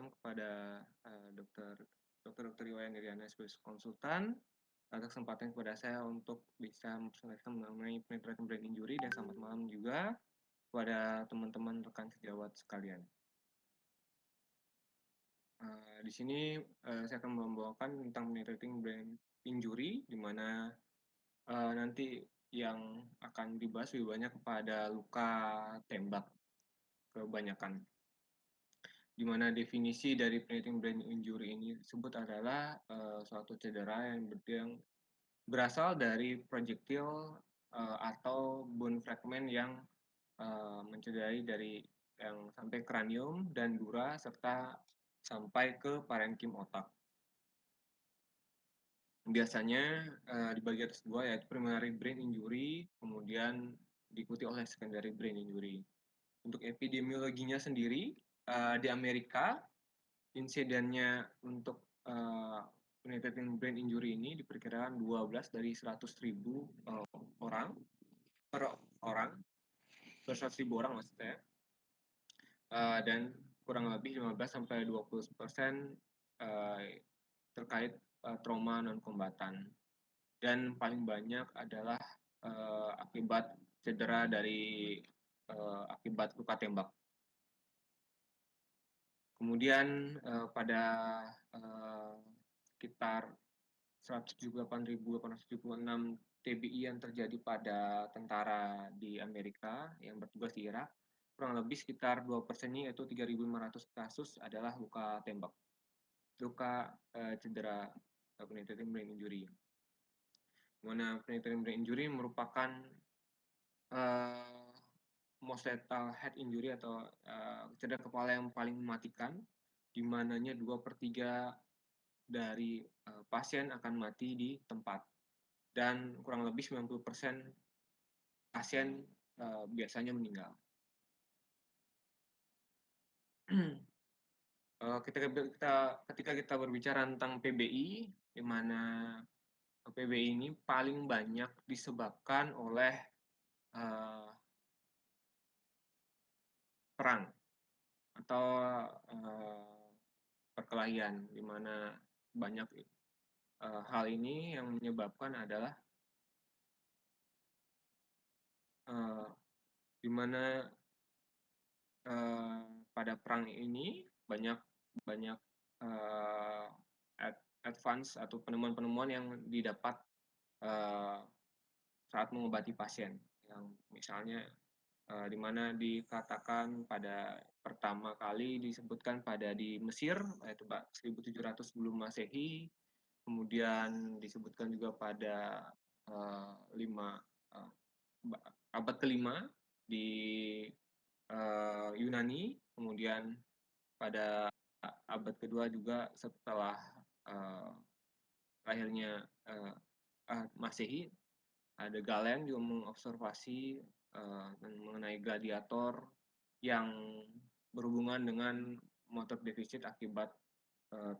malam kepada Dokter Iwayan Iriana sebagai konsultan atas kesempatan kepada saya untuk bisa mempresentasikan mengenai penetraan brain injury, dan selamat malam juga kepada teman-teman rekan sejawat sekalian. Di sini saya akan membawakan tentang penetrating brain injury, di mana nanti yang akan dibahas lebih banyak kepada luka tembak kebanyakan. Di mana definisi dari penetrating brain injury ini disebut adalah suatu cedera yang berasal dari projektil atau bone fragment yang mencederai dari yang sampai kranium dan dura serta sampai ke parenkim otak. Biasanya dibagi atas dua, yaitu primary brain injury, kemudian diikuti oleh secondary brain injury. Untuk epidemiologinya sendiri, di Amerika, insidennya untuk penetrating brain injury ini diperkirakan 12 dari 100.000 orang per orang, per 100.000 orang maksudnya, dan kurang lebih 15-20% terkait trauma non-kombatan. Dan paling banyak adalah akibat cedera dari akibat luka tembak. Kemudian pada sekitar 178.876 TBI yang terjadi pada tentara di Amerika yang bertugas di Irak, kurang lebih sekitar 2%-nya, yaitu 3.500 kasus adalah luka tembak, luka cedera penetrating brain injury. Mana penetrating brain injury merupakan most lethal head injury atau cedera kepala yang paling mematikan, di mananya 2/3 dari pasien akan mati di tempat, dan kurang lebih 90% pasien biasanya meninggal. Ketika kita berbicara tentang PBI, di mana PBI ini paling banyak disebabkan oleh perang atau perkelahian, di mana banyak hal ini yang menyebabkan adalah di mana pada perang ini banyak advance atau penemuan-penemuan yang didapat saat mengobati pasien, yang misalnya di mana dikatakan pada pertama kali disebutkan pada di Mesir, yaitu 1700 sebelum Masehi, kemudian disebutkan juga pada abad kelima di Yunani, kemudian pada abad kedua juga setelah lahirnya Masehi, ada Galen juga mengobservasi mengenai gladiator yang berhubungan dengan motor defisit akibat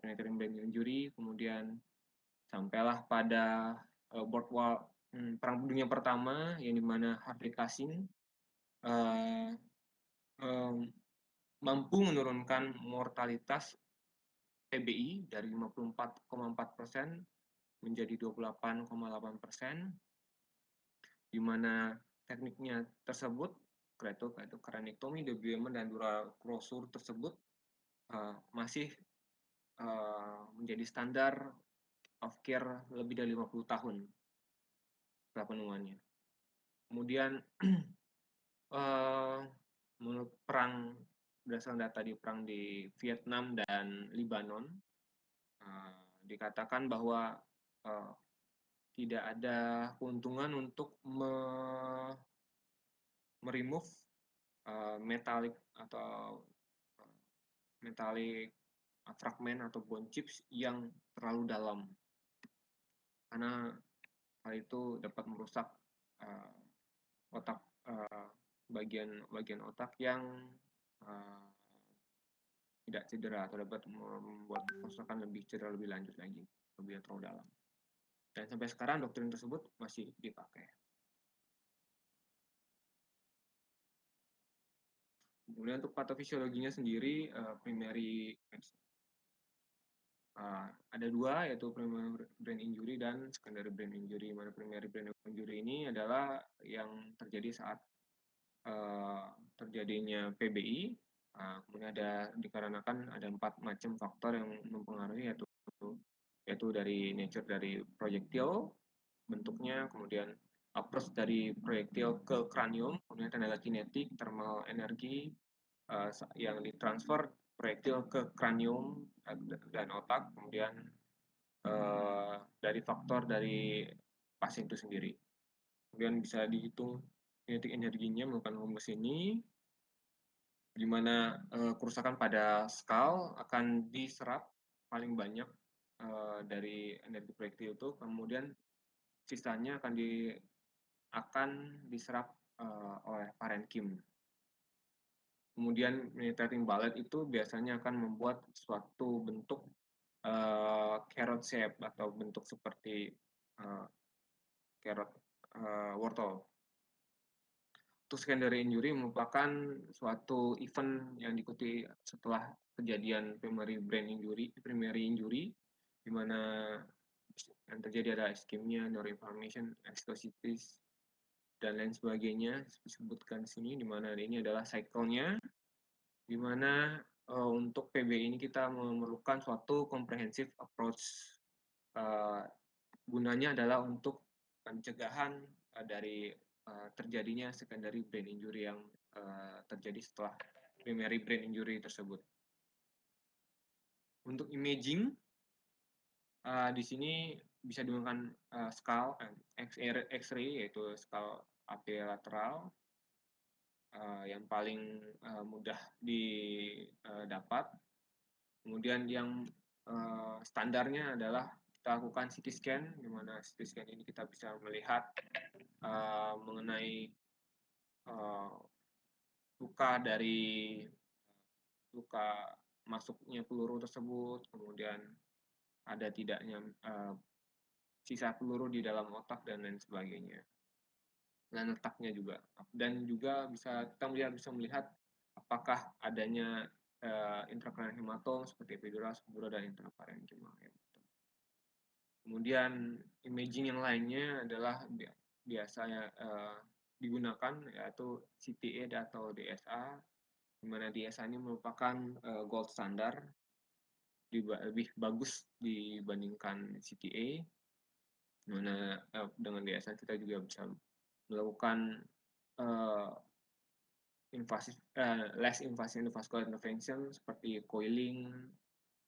penetrating brain injury. Kemudian sampailah pada World War Perang Dunia Pertama, yang dimana Harvey Kassin mampu menurunkan mortalitas PBI dari 54,4% menjadi 28,8%, di mana tekniknya tersebut, yaitu craniotomy, debridement, dan dural closure tersebut masih menjadi standar of care lebih dari 50 tahun setelah penemuannya. Kemudian menurut perang, berdasarkan data di perang di Vietnam dan Lebanon, dikatakan bahwa tidak ada keuntungan untuk meremove metalik atau metalik fragmen atau bone chips yang terlalu dalam, karena hal itu dapat merusak otak, bagian otak yang tidak cedera, atau dapat membuat kerusakan lebih cedera lebih lanjut lagi, lebih terlalu dalam. Dan sampai sekarang doktrin tersebut masih dipakai. Kemudian untuk patofisiologinya sendiri, primary ada 2 yaitu primary brain injury dan secondary brain injury. Mana primary brain injury ini adalah yang terjadi saat, eee, terjadinya PBI, kemudian dikarenakan ada 4 macam faktor yang mempengaruhi yaitu dari nature dari proyektil bentuknya, kemudian approach dari proyektil ke kranium, kemudian tenaga kinetik, thermal energi, yang ditransfer proyektil ke kranium dan otak, kemudian dari faktor dari pasien itu sendiri. Kemudian bisa dihitung kinetik energinya menggunakan rumus ini, di mana kerusakan pada skal akan diserap paling banyak dari energi proyektil itu, kemudian sisanya akan diserap oleh parenkim. Kemudian penetrating bullet itu biasanya akan membuat suatu bentuk carrot shape atau bentuk seperti carrot wortel. Untuk secondary injury merupakan suatu event yang diikuti setelah kejadian primary injury, di mana yang terjadi adalah ischemia, neuroinflammation, ascositis, dan lain sebagainya disebutkan di sini, di mana ini adalah cycle-nya, di mana untuk PBI ini kita memerlukan suatu comprehensive approach. Gunanya adalah untuk pencegahan dari terjadinya secondary brain injury yang terjadi setelah primary brain injury tersebut. Untuk imaging, di sini bisa digunakan X-ray yaitu skal lateral yang paling mudah didapat. Kemudian yang standarnya adalah kita lakukan CT scan, di mana CT scan ini kita bisa melihat mengenai luka masuknya peluru tersebut, kemudian ada tidaknya sisa peluru di dalam otak dan lain sebagainya. Dan letaknya juga. Dan juga kita bisa melihat apakah adanya intracranial hematom seperti epidural, subdural, dan intraparenchymal hematom. Kemudian imaging yang lainnya adalah biasanya digunakan yaitu CTA atau DSA, di mana DSA ini merupakan gold standar, lebih bagus dibandingkan CTA, di mana dengan DSA kita juga bisa melakukan less invasive endovascular intervention seperti coiling,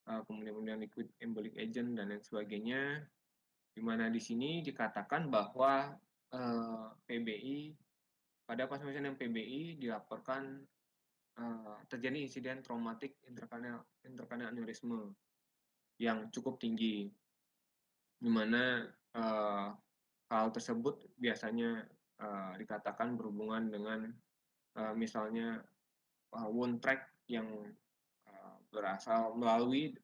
kemudian liquid embolic agent dan lain sebagainya, di mana di sini dikatakan bahwa PBI pada pasien yang PBI dilaporkan terjadi insiden traumatik intracranial aneurysma yang cukup tinggi, di mana hal tersebut biasanya dikatakan berhubungan dengan misalnya wound track yang berasal melalui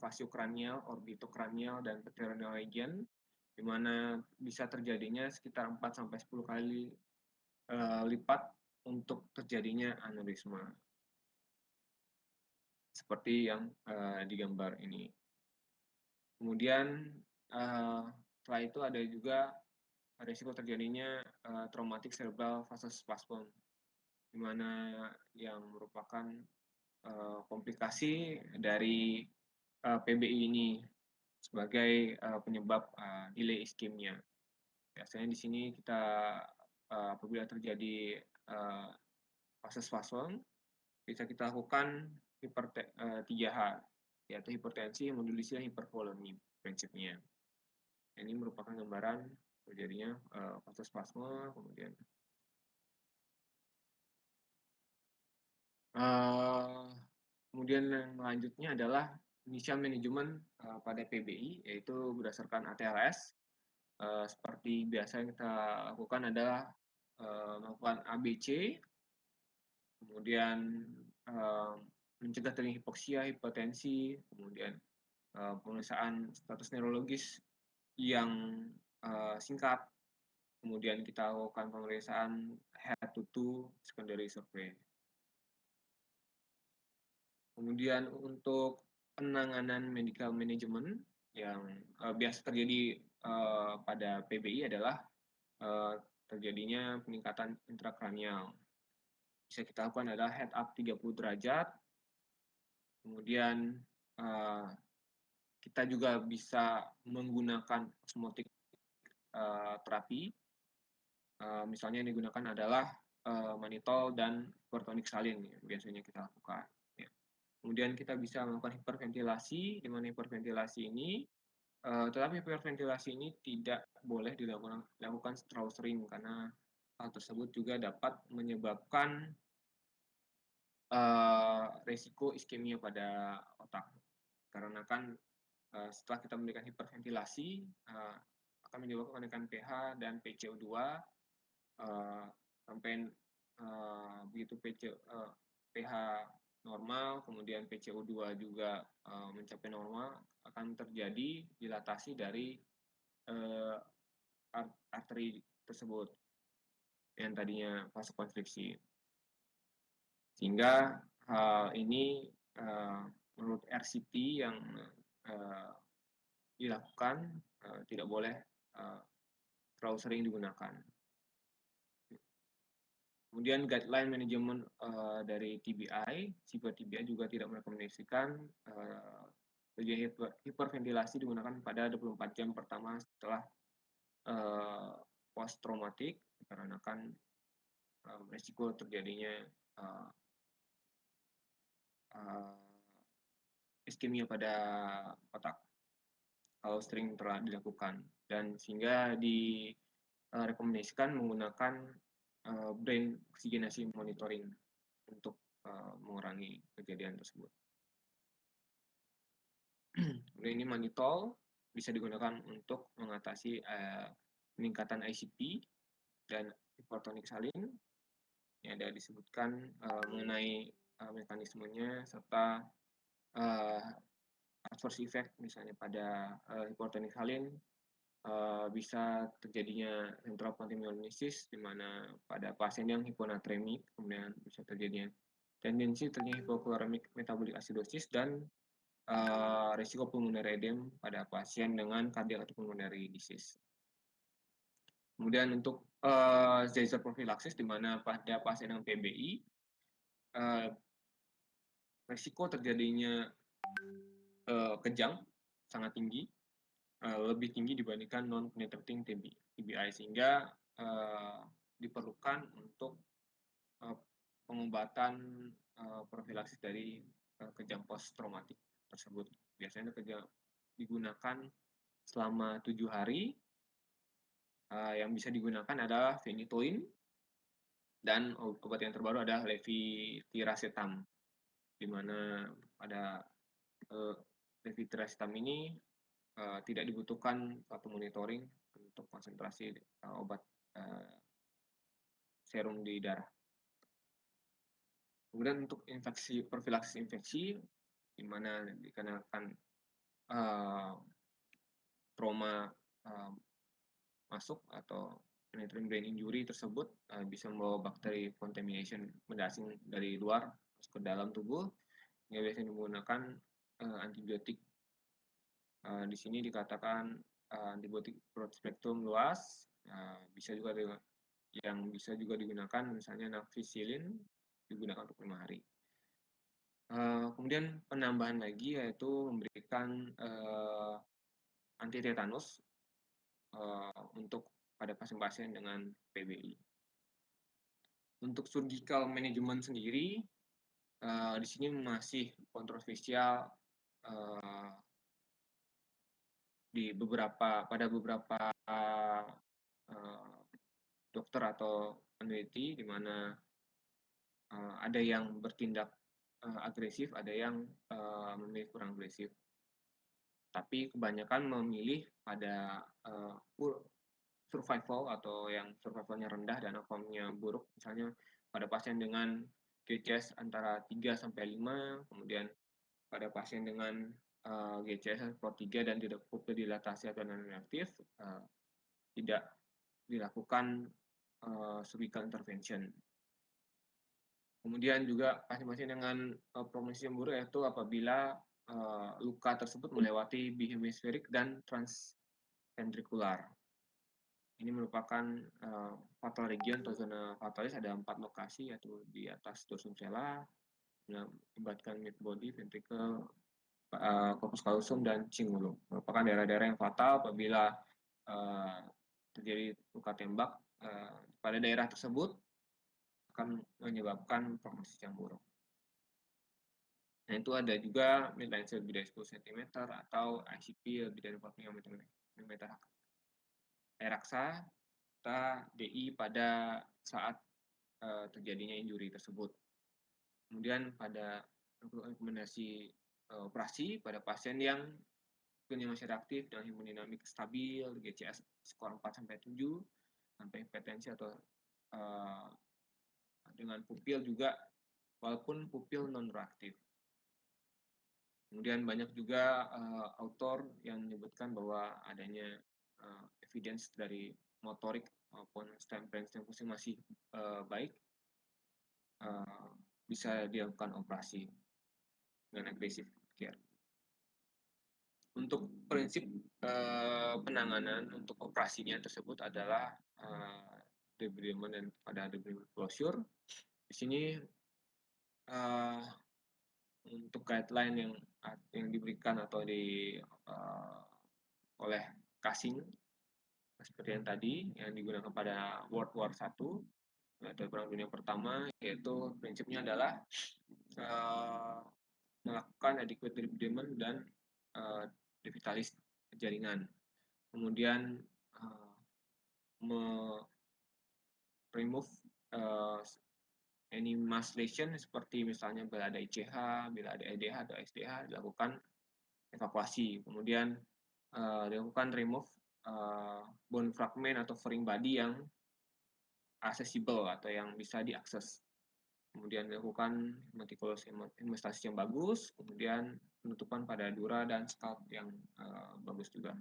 fasiokranial, orbitokranial, dan pterygoidal region, di mana bisa terjadinya sekitar 4-10 kali lipat untuk terjadinya aneurisma. Seperti yang digambar ini. Kemudian setelah itu ada juga risiko terjadinya traumatic cerebral vasospasm, di mana yang merupakan komplikasi dari PBI ini sebagai penyebab delay iskemia. Biasanya di sini kita apabila terjadi vasospasm bisa kita lakukan 3H, yaitu hipertensi, hemodulisi, dan hipervolemi prinsipnya. Ini merupakan gambaran terjadinya vasospasme, kemudian kemudian yang selanjutnya adalah initial management pada PBI, yaitu berdasarkan ATLS. Seperti biasa yang kita lakukan adalah melakukan ABC, kemudian mencegah terjadinya hipoksia, hipertensi, kemudian pemeriksaan status neurologis yang singkat, kemudian kita lakukan pemeriksaan head to toe secondary survey. Kemudian untuk penanganan medical management yang biasa terjadi pada PBI adalah terjadinya peningkatan intrakranial. Bisa kita lakukan adalah head up 30 derajat, kemudian kita juga bisa menggunakan osmotic terapi. Misalnya yang digunakan adalah mannitol dan hypertonic salin ya, biasanya kita lakukan. Ya. Kemudian kita bisa melakukan hiperventilasi, di mana hiperventilasi ini tetapi hiperventilasi ini tidak boleh dilakukan terlalu sering karena hal tersebut juga dapat menyebabkan resiko iskemia pada otak. Karena kan setelah kita memberikan hiperventilasi akan menyebabkan kenaikan pH dan PCO2 sampai begitu pH normal, kemudian PCO2 juga mencapai normal, akan terjadi dilatasi dari arteri tersebut yang tadinya vasokonstriksi. Sehingga hal ini menurut RCT yang dilakukan tidak boleh terlalu sering digunakan. Kemudian guideline manajemen dari TBI, CPR TBI juga tidak merekomendasikan hiperventilasi digunakan pada 24 jam pertama setelah post traumatik dikarenakan risiko terjadinya iskemia pada otak kalau sering telah dilakukan, dan sehingga direkomendasikan menggunakan brain oksigenasi monitoring untuk mengurangi kejadian tersebut. Kemudian ini mannitol bisa digunakan untuk mengatasi peningkatan ICP dan hypertonic salin yang ada disebutkan mengenai mekanismenya serta adverse effect misalnya pada hypertonic salin bisa terjadinya central pantimyelinosis di mana pada pasien yang hiponatremik kemudian bisa terjadinya tendensi terjadinya hypochloremic metabolic acidosis dan risiko pulmonary edema pada pasien dengan cardiac atau pulmonary disease. Kemudian untuk Zacer prophylaxis di mana pada pasien dengan PBI risiko terjadinya kejang sangat tinggi, lebih tinggi dibandingkan non-penetrating TBI, sehingga diperlukan untuk pengobatan profilaksis dari kejang post-traumatik tersebut. Biasanya kejang digunakan selama 7 hari. Yang bisa digunakan adalah phenytoin dan obat yang terbaru adalah levetiracetam, di mana pada levetiracetam ini tidak dibutuhkan satu monitoring untuk konsentrasi obat serum di darah. Kemudian untuk profilaksis infeksi, di mana dikarenakan trauma masuk atau penetrating brain injury tersebut bisa membawa bakteri contamination benda asing dari luar masuk ke dalam tubuh, yang biasanya menggunakan antibiotik. Di sini dikatakan antibiotik broad spectrum luas, bisa juga yang bisa juga digunakan misalnya nafcillin digunakan untuk 5 hari. Kemudian penambahan lagi yaitu memberikan anti tetanus untuk pada pasien-pasien dengan PBI. Untuk surgical management sendiri, di sini masih kontroversial pada beberapa dokter atau peneliti, di mana ada yang bertindak agresif, ada yang memilih kurang agresif. Tapi kebanyakan memilih pada survival atau yang survivalnya rendah dan outcome-nya buruk, misalnya pada pasien dengan GCS antara 3-5, kemudian pada pasien dengan GCS 3 dan tidak pupildilatasi atau non-reaktif, tidak dilakukan surgical intervention. Kemudian juga pasien-pasien dengan prognosis yang buruk yaitu apabila luka tersebut melewati bihemisferik dan transventrikular. Ini merupakan fatal region atau zona fatalis, ada 4 lokasi, yaitu di atas dorsum sella, melibatkan mid body, ventricle, corpus callosum, dan cingulum. Merupakan daerah-daerah yang fatal apabila terjadi luka tembak pada daerah tersebut akan menyebabkan prognosis yang buruk. Nah, itu ada juga midline lebih dari 10 cm atau ICP lebih dari 45 mm raksa serta DI pada saat terjadinya injury tersebut. Kemudian pada rekomendasi operasi pada pasien yang punya masih reaktif dengan hemodinamik stabil, GCS skor 4 sampai 7, sampai hipertensi atau dengan pupil juga walaupun pupil non reaktif. Kemudian banyak juga autor yang menyebutkan bahwa adanya evidence dari motorik maupun stem brain stem fusing masih baik, bisa dilakukan operasi dengan agresif care. Untuk prinsip penanganan untuk operasinya tersebut adalah debridement dan pada debridement closure. Di sini untuk guideline yang diberikan atau oleh Kasing seperti yang tadi yang digunakan pada World War I atau Perang Dunia Pertama, yaitu prinsipnya adalah melakukan adequate debridement dan devitalis jaringan. Kemudian remove any mass lesion seperti misalnya bila ada ICH, bila ada EDH atau SDH, dilakukan evakuasi. Kemudian dilakukan remove bone fragment atau foreign body yang accessible atau yang bisa diakses. Kemudian dilakukan hemostasis yang bagus, kemudian penutupan pada dura dan scalp yang bagus juga.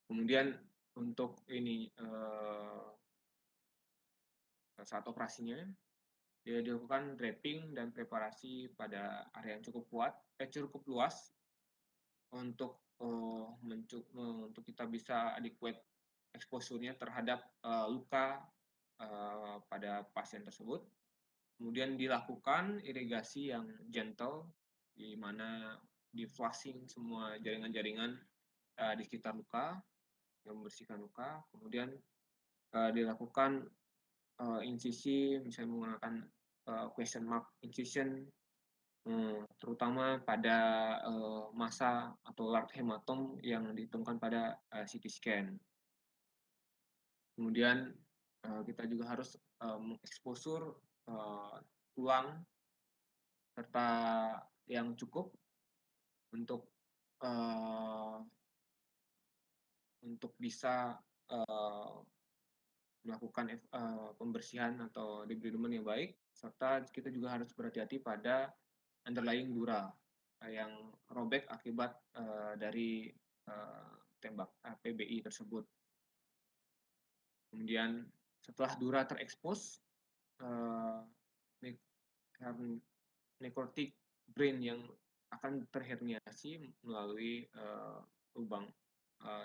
Kemudian untuk ini saat operasinya dia dilakukan draping dan preparasi pada area yang cukup luas untuk untuk kita bisa adequate exposure-nya terhadap luka pada pasien tersebut. Kemudian dilakukan irigasi yang gentle, di mana di flushing semua jaringan-jaringan di sekitar luka, yang membersihkan luka. Kemudian dilakukan insisi, misalnya menggunakan question mark incision, terutama pada massa atau large hematom yang ditemukan pada CT scan. Kemudian kita juga harus mengeksposur tulang serta yang cukup untuk bisa melakukan pembersihan atau debridement yang baik, serta kita juga harus berhati-hati pada underlying dura yang robek akibat dari tembak PBI tersebut. Kemudian setelah dura terekspos, necrotic brain yang akan terherniasi melalui lubang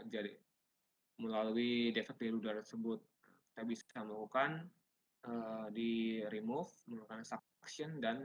jari, melalui defek dari udara tersebut. Kita bisa melakukan di remove, melakukan suction, dan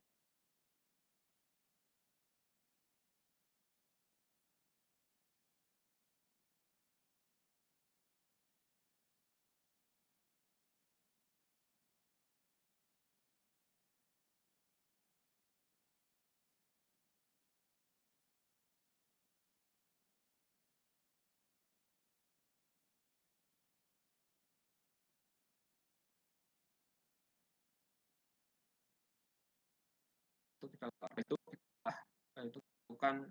itu lakukan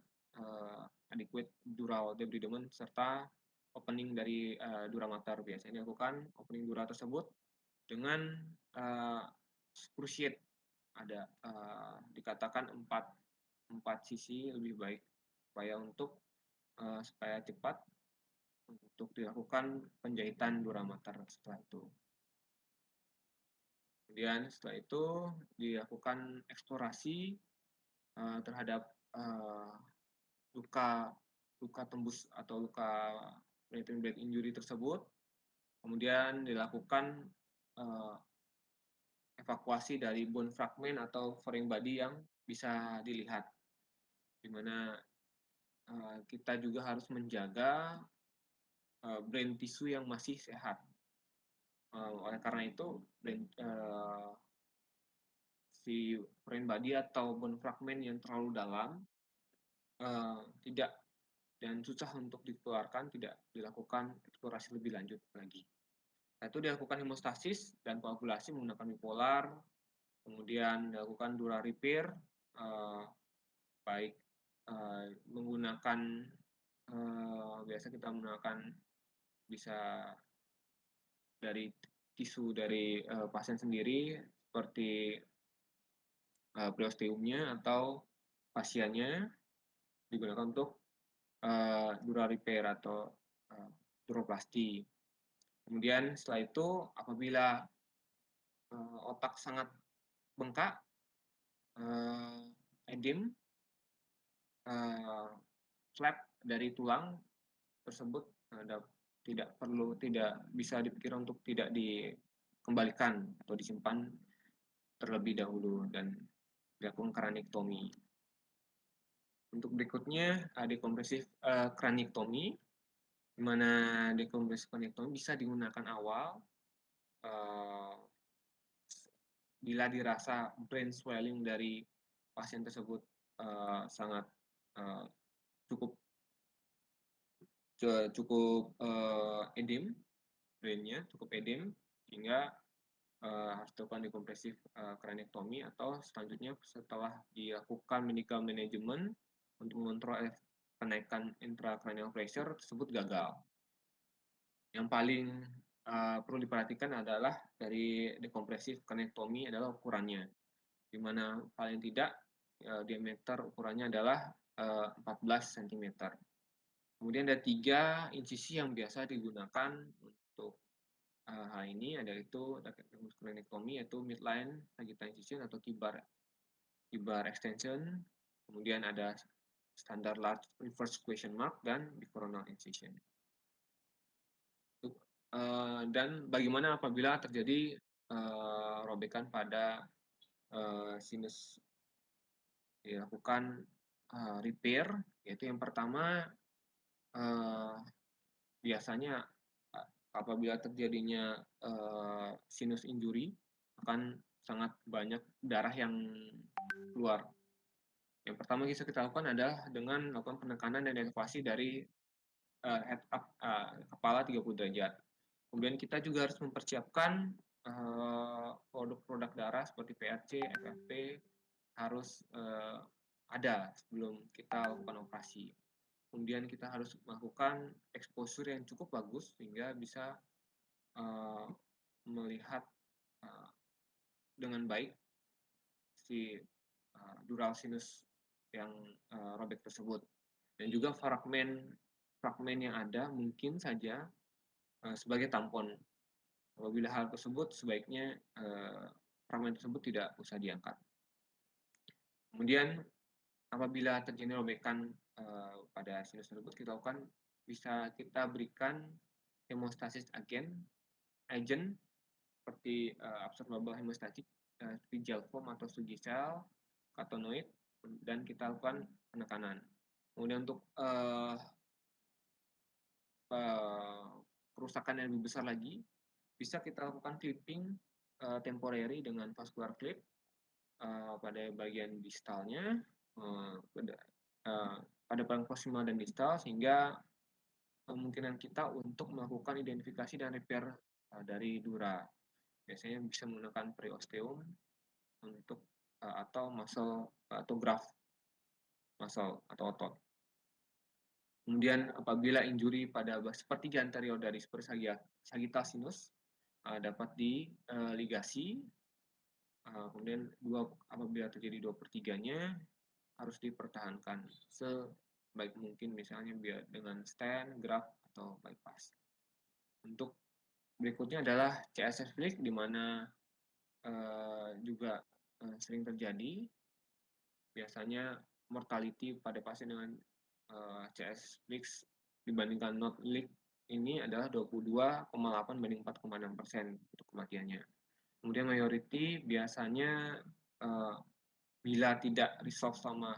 adequate dural debridement serta opening dari dura mater. Biasanya dilakukan opening dura tersebut dengan cruciate, ada dikatakan 4 sisi lebih baik supaya cepat untuk dilakukan penjahitan dura mater setelah itu. Kemudian setelah itu dilakukan eksplorasi terhadap luka luka tembus atau luka penetrating blade injury tersebut. Kemudian dilakukan evakuasi dari bone fragment atau foreign body yang bisa dilihat, di mana kita juga harus menjaga brain tissue yang masih sehat. Oleh karena itu, si foreign body atau bone fragment yang terlalu dalam tidak dan susah untuk dikeluarkan, tidak dilakukan eksplorasi lebih lanjut lagi. Setelah itu dilakukan hemostasis dan koagulasi menggunakan bipolar, kemudian dilakukan dura repair, baik menggunakan biasa kita menggunakan bisa dari tisu dari pasien sendiri seperti preosteumnya atau pasiennya digunakan untuk dura repair atau duroplasti. Kemudian setelah itu apabila otak sangat bengkak, edem, flap dari tulang tersebut tidak bisa dipikir untuk tidak dikembalikan atau disimpan terlebih dahulu dan dilakukan craniectomy. Untuk berikutnya dekompresif craniectomy, di mana dekompresif craniectomy bisa digunakan awal bila dirasa brain swelling dari pasien tersebut sangat cukup edem, brainnya cukup edem, sehingga harus dilakukan dekompresif craniectomy atau selanjutnya setelah dilakukan medical management untuk mengontrol kenaikan intracranial pressure tersebut gagal. Yang paling perlu diperhatikan adalah dari dekompresif craniectomy adalah ukurannya, di mana paling tidak diameter ukurannya adalah 14 cm. Kemudian ada 3 insisi yang biasa digunakan untuk hal ini, yaitu craniectomy, yaitu midline sagittal incision atau kibar extension. Kemudian ada standar large reverse question mark dan bicoronal incision. Dan bagaimana apabila terjadi robekan pada sinus, dilakukan repair, yaitu yang pertama biasanya apabila terjadinya sinus injury akan sangat banyak darah yang keluar. Yang pertama bisa kita lakukan adalah dengan melakukan penekanan dan evakuasi dari head up kepala 30 derajat. Kemudian kita juga harus mempersiapkan produk-produk darah seperti PRC, FFP harus ada sebelum kita lakukan operasi. Kemudian kita harus melakukan exposure yang cukup bagus sehingga bisa melihat dengan baik si dural sinus yang robek tersebut. Dan juga fragmen yang ada mungkin saja sebagai tampon. Apabila hal tersebut sebaiknya fragmen tersebut tidak usah diangkat. Kemudian apabila terjadi robekan pada sinus tersebut, kita lakukan bisa kita berikan hemostasis agent seperti absorbable hemostatic seperti gel foam atau Sugicel, Catenoid, dan kita lakukan penekanan. Kemudian untuk kerusakan yang lebih besar lagi, bisa kita lakukan clipping temporary dengan vascular clip pada bagian distalnya, pada paling proximal dan distal, sehingga kemungkinan kita untuk melakukan identifikasi dan repair dari dura. Biasanya bisa menggunakan preosteum untuk atau muscle atau graft muscle atau otot. Kemudian apabila injury pada sepertiga anterior dari sagittal sinus dapat diligasi, kemudian apabila terjadi 2/3-nya harus dipertahankan sebaik mungkin, misalnya dengan stent, graft, atau bypass. Untuk berikutnya adalah CSF flick, di mana juga sering terjadi. Biasanya mortality pada pasien dengan CS mix dibandingkan not leak ini adalah 22,8 banding 4,6% untuk kematiannya. Kemudian majority biasanya bila tidak resolve selama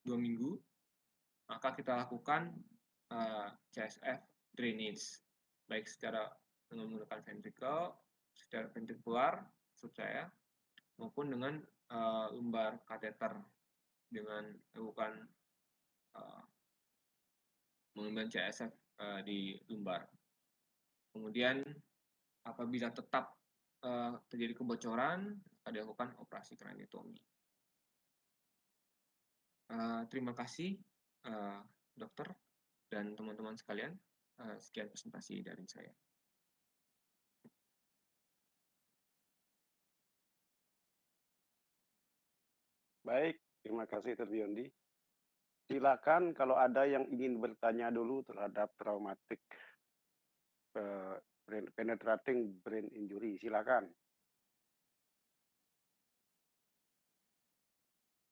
2 minggu, maka kita lakukan CSF drainage, baik secara dengan menggunakan ventricle, secara ventrikular, maksud saya, maupun dengan lumbar kateter dengan melakukan mengemban CSF di lumbar. Kemudian apabila tetap terjadi kebocoran, maka dilakukan operasi craniotomy. Terima kasih dokter dan teman-teman sekalian. Sekian presentasi dari saya. Baik, terima kasih Dr. Biondi. Silakan kalau ada yang ingin bertanya dulu terhadap traumatik penetrating brain injury, silakan.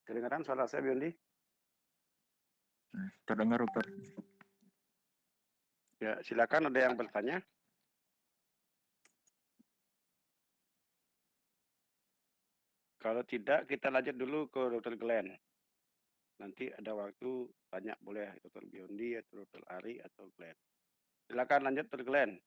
Kedengaran suara saya, Biondi? Terdengar, dokter. Ya, silakan ada yang bertanya. Kalau tidak, kita lanjut dulu ke Dr. Glenn. Nanti ada waktu tanya boleh Dr. Biondi atau Dr. Ari atau Glenn. Silakan lanjut Dr. Glenn.